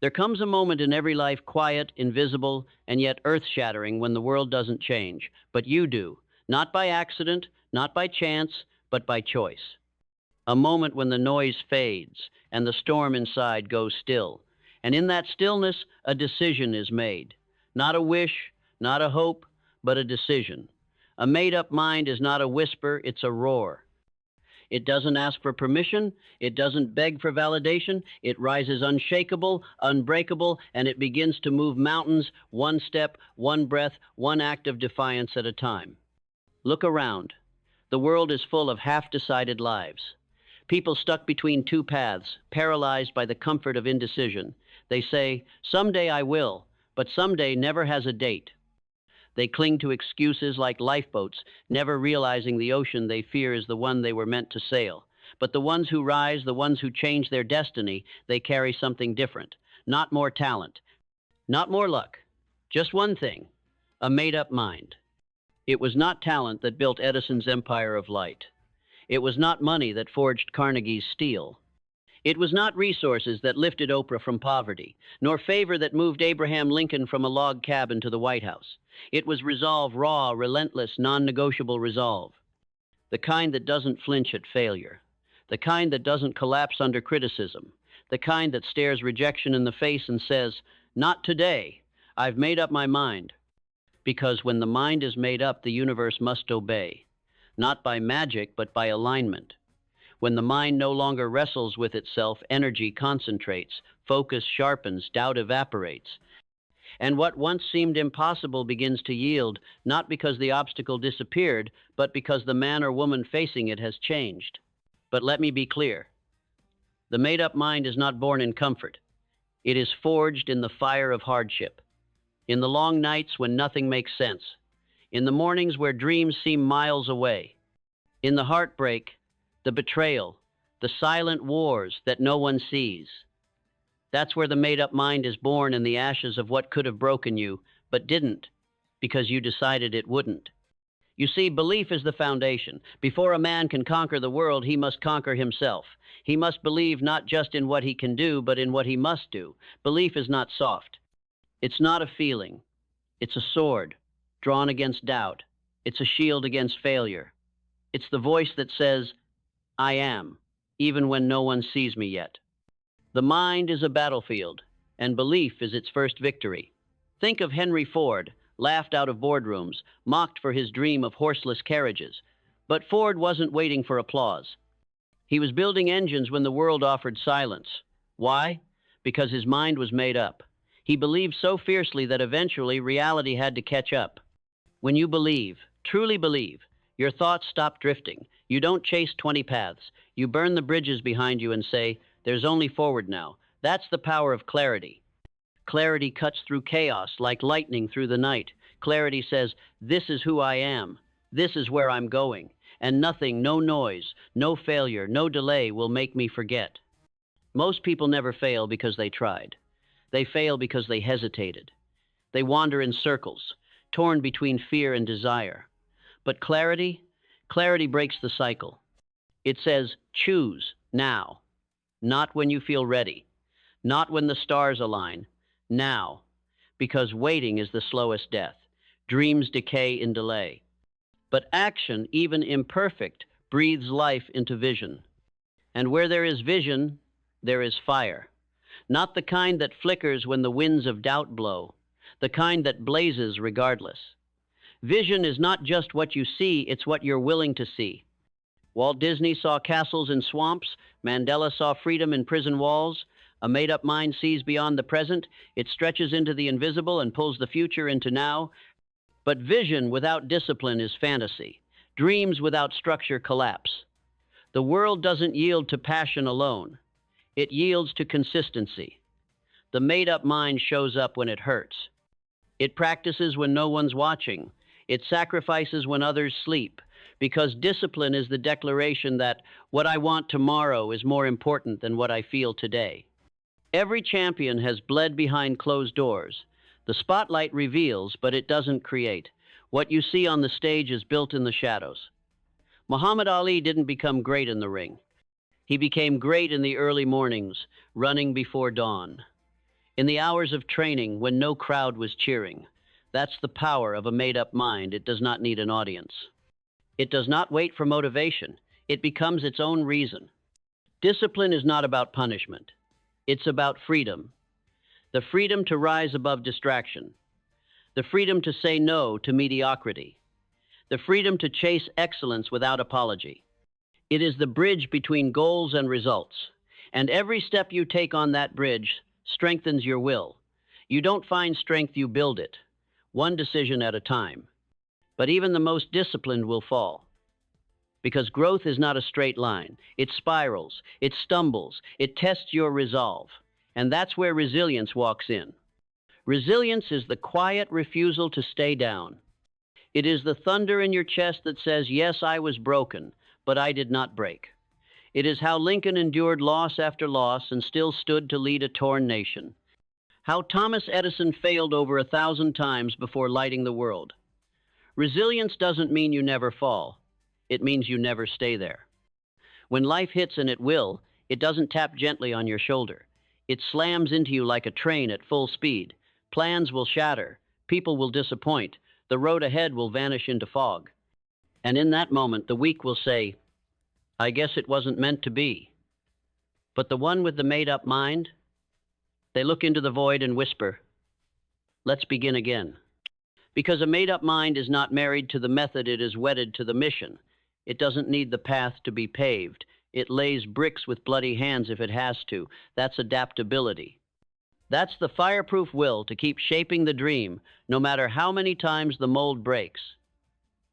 There comes a moment in every life, quiet, invisible, and yet earth-shattering, when the world doesn't change, but you do, not by accident, not by chance, but by choice. A moment when the noise fades and the storm inside goes still. And in that stillness, a decision is made. Not a wish, not a hope, but a decision. A made-up mind is not a whisper, it's a roar. It doesn't ask for permission, it doesn't beg for validation, it rises unshakable, unbreakable, and it begins to move mountains, one step, one breath, one act of defiance at a time. Look around. The world is full of half-decided lives. People stuck between two paths, paralyzed by the comfort of indecision. They say, "Someday I will," but someday never has a date. They cling to excuses like lifeboats, never realizing the ocean they fear is the one they were meant to sail. But the ones who rise, the ones who change their destiny, they carry something different. Not more talent, not more luck. Just one thing, a made-up mind. It was not talent that built Edison's empire of light. It was not money that forged Carnegie's steel. It was not resources that lifted Oprah from poverty, nor favor that moved Abraham Lincoln from a log cabin to the White House. It was resolve, raw, relentless, non-negotiable resolve. The kind that doesn't flinch at failure. The kind that doesn't collapse under criticism. The kind that stares rejection in the face and says, "Not today. I've made up my mind." Because when the mind is made up, the universe must obey. Not by magic, but by alignment. When the mind no longer wrestles with itself, energy concentrates, focus sharpens, doubt evaporates. And what once seemed impossible begins to yield, not because the obstacle disappeared, but because the man or woman facing it has changed. But let me be clear. The made-up mind is not born in comfort. It is forged in the fire of hardship. In the long nights when nothing makes sense. In the mornings where dreams seem miles away. In the heartbreak, the betrayal, the silent wars that no one sees. That's where the made-up mind is born, in the ashes of what could have broken you, but didn't, because you decided it wouldn't. You see, belief is the foundation. Before a man can conquer the world, he must conquer himself. He must believe not just in what he can do, but in what he must do. Belief is not soft. It's not a feeling. It's a sword, drawn against doubt. It's a shield against failure. It's the voice that says, "I am," even when no one sees me yet. The mind is a battlefield, and belief is its first victory. Think of Henry Ford, laughed out of boardrooms, mocked for his dream of horseless carriages. But Ford wasn't waiting for applause. He was building engines when the world offered silence. Why? Because his mind was made up. He believed so fiercely that eventually reality had to catch up. When you believe, truly believe, your thoughts stop drifting. You don't chase 20 paths. You burn the bridges behind you and say, "There's only forward now." That's the power of clarity. Clarity cuts through chaos like lightning through the night. Clarity says, "This is who I am. This is where I'm going. And nothing, no noise, no failure, no delay will make me forget." Most people never fail because they tried. They fail because they hesitated. They wander in circles, torn between fear and desire. But clarity breaks the cycle. It says, choose now. Not when you feel ready. Not when the stars align. Now. Because waiting is the slowest death. Dreams decay in delay. But action, even imperfect, breathes life into vision. And where there is vision, there is fire. Not the kind that flickers when the winds of doubt blow. The kind that blazes regardless. Vision is not just what you see, it's what you're willing to see. Walt Disney saw castles in swamps. Mandela saw freedom in prison walls. A made-up mind sees beyond the present. It stretches into the invisible and pulls the future into now. But vision without discipline is fantasy. Dreams without structure collapse. The world doesn't yield to passion alone. It yields to consistency. The made-up mind shows up when it hurts. It practices when no one's watching. It sacrifices when others sleep. Because discipline is the declaration that what I want tomorrow is more important than what I feel today. Every champion has bled behind closed doors. The spotlight reveals, but it doesn't create. What you see on the stage is built in the shadows. Muhammad Ali didn't become great in the ring. He became great in the early mornings, running before dawn. In the hours of training when no crowd was cheering. That's the power of a made-up mind. It does not need an audience. It does not wait for motivation. It becomes its own reason. Discipline is not about punishment. It's about freedom. The freedom to rise above distraction. The freedom to say no to mediocrity. The freedom to chase excellence without apology. It is the bridge between goals and results. And every step you take on that bridge strengthens your will. You don't find strength, you build it, one decision at a time. But even the most disciplined will fall. Because growth is not a straight line. It spirals, it stumbles, it tests your resolve. And that's where resilience walks in. Resilience is the quiet refusal to stay down. It is the thunder in your chest that says, yes, I was broken, but I did not break. It is how Lincoln endured loss after loss and still stood to lead a torn nation. How Thomas Edison failed over 1,000 times before lighting the world. Resilience doesn't mean you never fall. It means you never stay there. When life hits, and it will, it doesn't tap gently on your shoulder. It slams into you like a train at full speed. Plans will shatter. People will disappoint. The road ahead will vanish into fog. And in that moment, the weak will say, I guess it wasn't meant to be. But the one with the made-up mind, they look into the void and whisper, let's begin again. Because a made-up mind is not married to the method, it is wedded to the mission. It doesn't need the path to be paved. It lays bricks with bloody hands if it has to. That's adaptability. That's the fireproof will to keep shaping the dream, no matter how many times the mold breaks.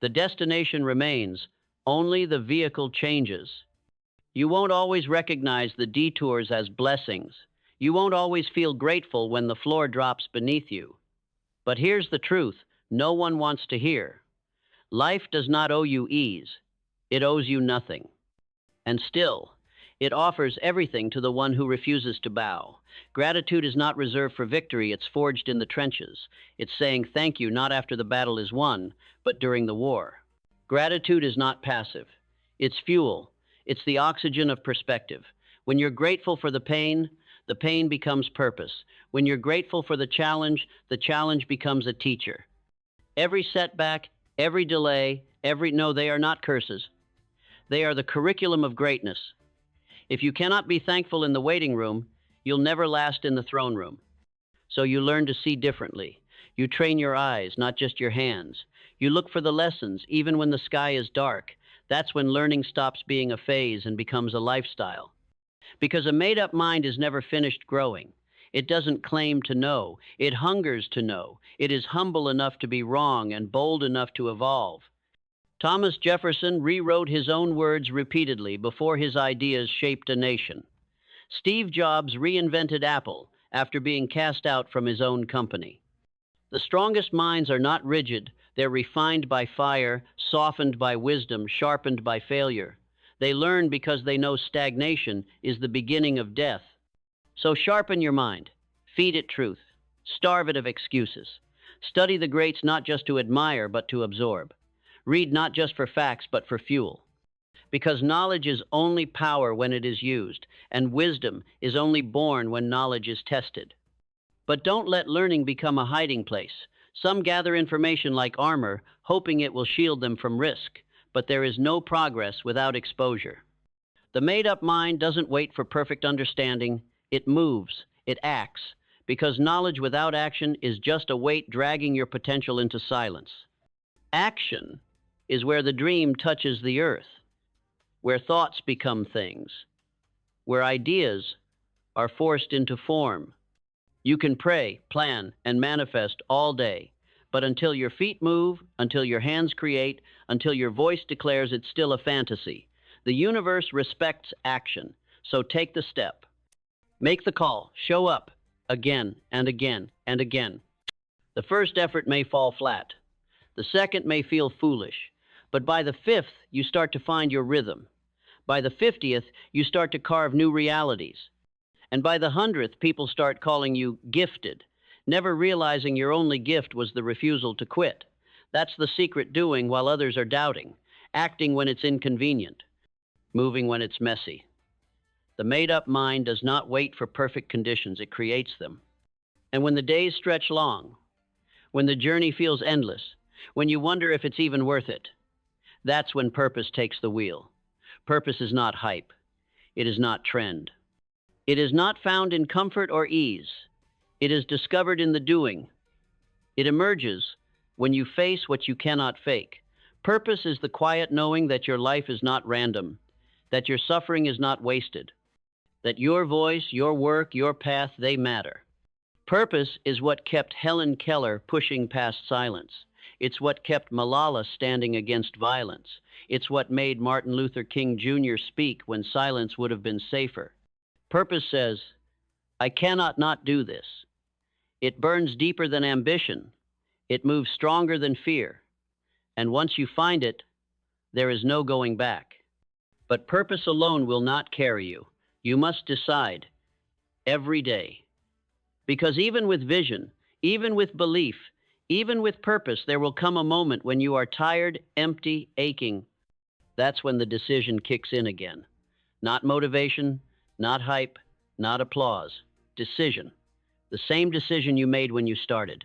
The destination remains, only the vehicle changes. You won't always recognize the detours as blessings. You won't always feel grateful when the floor drops beneath you. But here's the truth no one wants to hear. Life does not owe you ease. It owes you nothing. And still, it offers everything to the one who refuses to bow. Gratitude is not reserved for victory, it's forged in the trenches. It's saying thank you not after the battle is won, but during the war. Gratitude is not passive. It's fuel. It's the oxygen of perspective. When you're grateful for the pain becomes purpose. When you're grateful for the challenge becomes a teacher. Every setback, every delay, no, they are not curses. They are the curriculum of greatness. If you cannot be thankful in the waiting room, you'll never last in the throne room. So you learn to see differently. You train your eyes, not just your hands. You look for the lessons, even when the sky is dark. That's when learning stops being a phase and becomes a lifestyle. Because a made-up mind is never finished growing. It doesn't claim to know. It hungers to know. It is humble enough to be wrong and bold enough to evolve. Thomas Jefferson rewrote his own words repeatedly before his ideas shaped a nation. Steve Jobs reinvented Apple after being cast out from his own company. The strongest minds are not rigid. They're refined by fire, softened by wisdom, sharpened by failure. They learn because they know stagnation is the beginning of death. So sharpen your mind. Feed it truth. Starve it of excuses. Study the greats not just to admire, but to absorb. Read not just for facts, but for fuel. Because knowledge is only power when it is used, and wisdom is only born when knowledge is tested. But don't let learning become a hiding place. Some gather information like armor, hoping it will shield them from risk, but there is no progress without exposure. The made-up mind doesn't wait for perfect understanding. It moves, it acts, because knowledge without action is just a weight dragging your potential into silence. Action is where the dream touches the earth, where thoughts become things, where ideas are forced into form. You can pray, plan, and manifest all day, but until your feet move, until your hands create, until your voice declares it's still a fantasy, the universe respects action. So take the step. Make the call. Show up again and again and again. The first effort may fall flat. The second may feel foolish. But by the fifth, you start to find your rhythm. By the 50th, you start to carve new realities. And by the 100th, people start calling you gifted, never realizing your only gift was the refusal to quit. That's the secret doing while others are doubting, acting when it's inconvenient, moving when it's messy. The made-up mind does not wait for perfect conditions, it creates them. And when the days stretch long, when the journey feels endless, when you wonder if it's even worth it, that's when purpose takes the wheel. Purpose is not hype. It is not trend. It is not found in comfort or ease. It is discovered in the doing. It emerges when you face what you cannot fake. Purpose is the quiet knowing that your life is not random, that your suffering is not wasted, that your voice, your work, your path, they matter. Purpose is what kept Helen Keller pushing past silence. It's what kept Malala standing against violence. It's what made Martin Luther King Jr. speak when silence would have been safer. Purpose says, I cannot not do this. It burns deeper than ambition. It moves stronger than fear. And once you find it, there is no going back. But purpose alone will not carry you. You must decide every day. Because even with vision, even with belief, even with purpose, there will come a moment when you are tired, empty, aching. That's when the decision kicks in again. Not motivation, not hype, not applause. Decision. The same decision you made when you started.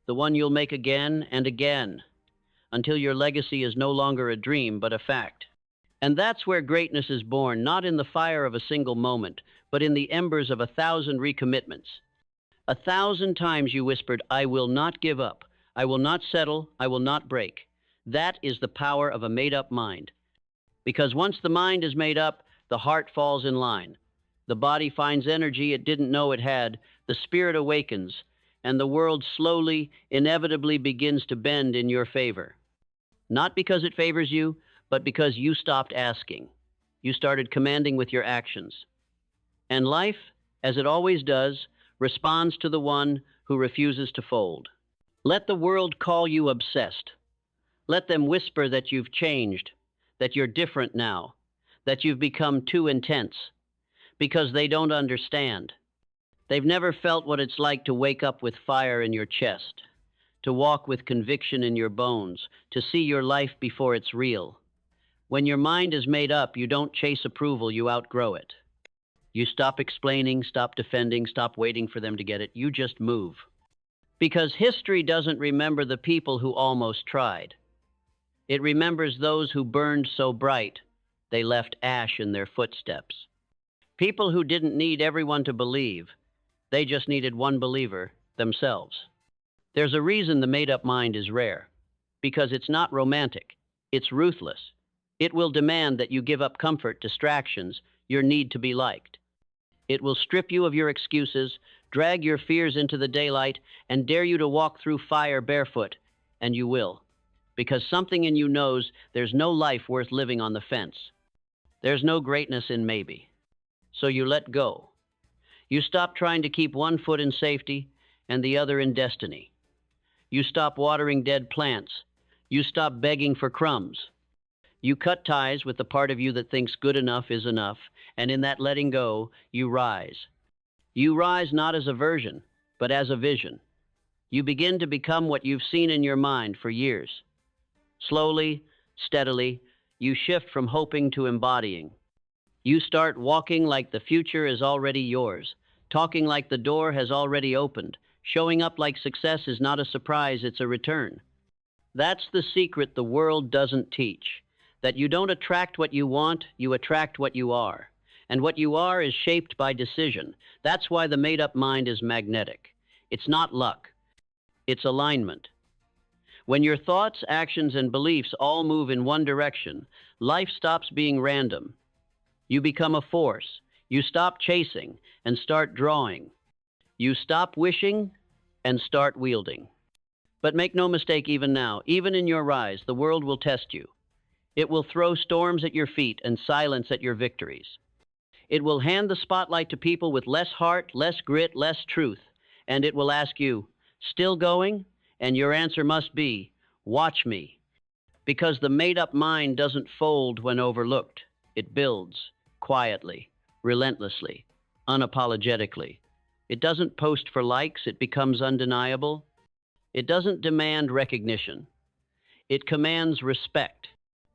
The one you'll make again and again, until your legacy is no longer a dream, but a fact. And that's where greatness is born, not in the fire of a single moment, but in the embers of 1,000 recommitments. 1,000 times you whispered, I will not give up. I will not settle. I will not break. That is the power of a made-up mind. Because once the mind is made up, the heart falls in line. The body finds energy it didn't know it had. The spirit awakens, and the world slowly, inevitably begins to bend in your favor. Not because it favors you, but because you stopped asking. You started commanding with your actions. And life, as it always does, responds to the one who refuses to fold. Let the world call you obsessed. Let them whisper that you've changed, that you're different now, that you've become too intense, because they don't understand. They've never felt what it's like to wake up with fire in your chest, to walk with conviction in your bones, to see your life before it's real. When your mind is made up, you don't chase approval, you outgrow it. You stop explaining, stop defending, stop waiting for them to get it. You just move. Because history doesn't remember the people who almost tried. It remembers those who burned so bright, they left ash in their footsteps. People who didn't need everyone to believe. They just needed one believer, themselves. There's a reason the made-up mind is rare. Because it's not romantic. It's ruthless. It will demand that you give up comfort, distractions, your need to be liked. It will strip you of your excuses, drag your fears into the daylight, and dare you to walk through fire barefoot. And you will. Because something in you knows there's no life worth living on the fence. There's no greatness in maybe. So you let go. You stop trying to keep one foot in safety and the other in destiny. You stop watering dead plants. You stop begging for crumbs. You cut ties with the part of you that thinks good enough is enough, and in that letting go, you rise. You rise not as a version, but as a vision. You begin to become what you've seen in your mind for years. Slowly, steadily, you shift from hoping to embodying. You start walking like the future is already yours, talking like the door has already opened, showing up like success is not a surprise, it's a return. That's the secret the world doesn't teach. That you don't attract what you want, you attract what you are. And what you are is shaped by decision. That's why the made-up mind is magnetic. It's not luck. It's alignment. When your thoughts, actions, and beliefs all move in one direction, life stops being random. You become a force. You stop chasing and start drawing. You stop wishing and start wielding. But make no mistake, even now, even in your rise, the world will test you. It will throw storms at your feet and silence at your victories. It will hand the spotlight to people with less heart, less grit, less truth, and it will ask you, still going? And your answer must be, watch me. Because the made-up mind doesn't fold when overlooked. It builds, quietly, relentlessly, unapologetically. It doesn't post for likes, it becomes undeniable. It doesn't demand recognition. It commands respect.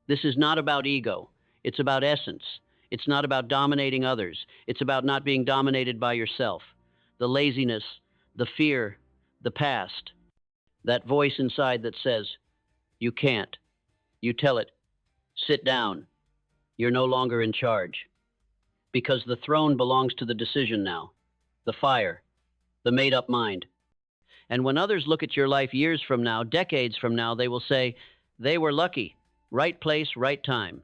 This is not about ego. It's about essence. It's not about dominating others. It's about not being dominated by yourself. The laziness, the fear, the past, that voice inside that says, you can't. You tell it, sit down. You're no longer in charge. Because the throne belongs to the decision now, the fire, the made up mind. And when others look at your life years from now, decades from now, they will say, they were lucky, right place, right time.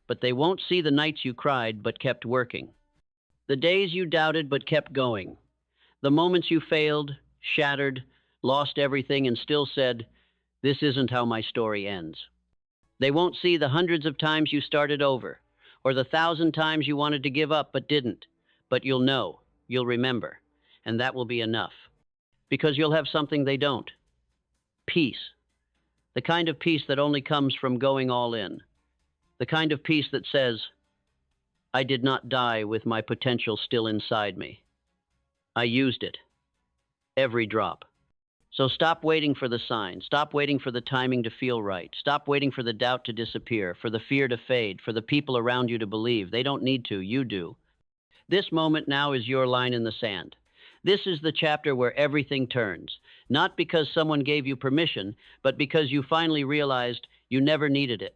But they won't see the nights you cried but kept working, the days you doubted but kept going, the moments you failed, shattered, lost everything, and still said, this isn't how my story ends. They won't see the hundreds of times you started over, or the 1,000 times you wanted to give up but didn't. But you'll know, you'll remember, and that will be enough. Because you'll have something they don't. Peace. The kind of peace that only comes from going all in. The kind of peace that says, I did not die with my potential still inside me. I used it. Every drop. So stop waiting for the sign. Stop waiting for the timing to feel right. Stop waiting for the doubt to disappear, for the fear to fade, for the people around you to believe. They don't need to, you do. This moment now is your line in the sand. This is the chapter where everything turns, not because someone gave you permission, but because you finally realized you never needed it.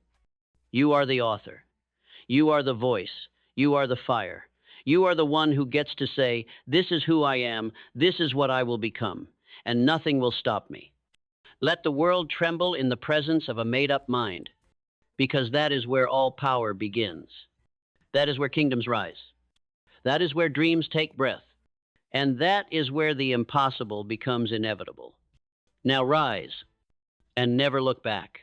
You are the author. You are the voice. You are the fire. You are the one who gets to say, this is who I am, this is what I will become, and nothing will stop me. Let the world tremble in the presence of a made-up mind, because that is where all power begins. That is where kingdoms rise. That is where dreams take breath. And that is where the impossible becomes inevitable. Now rise and never look back.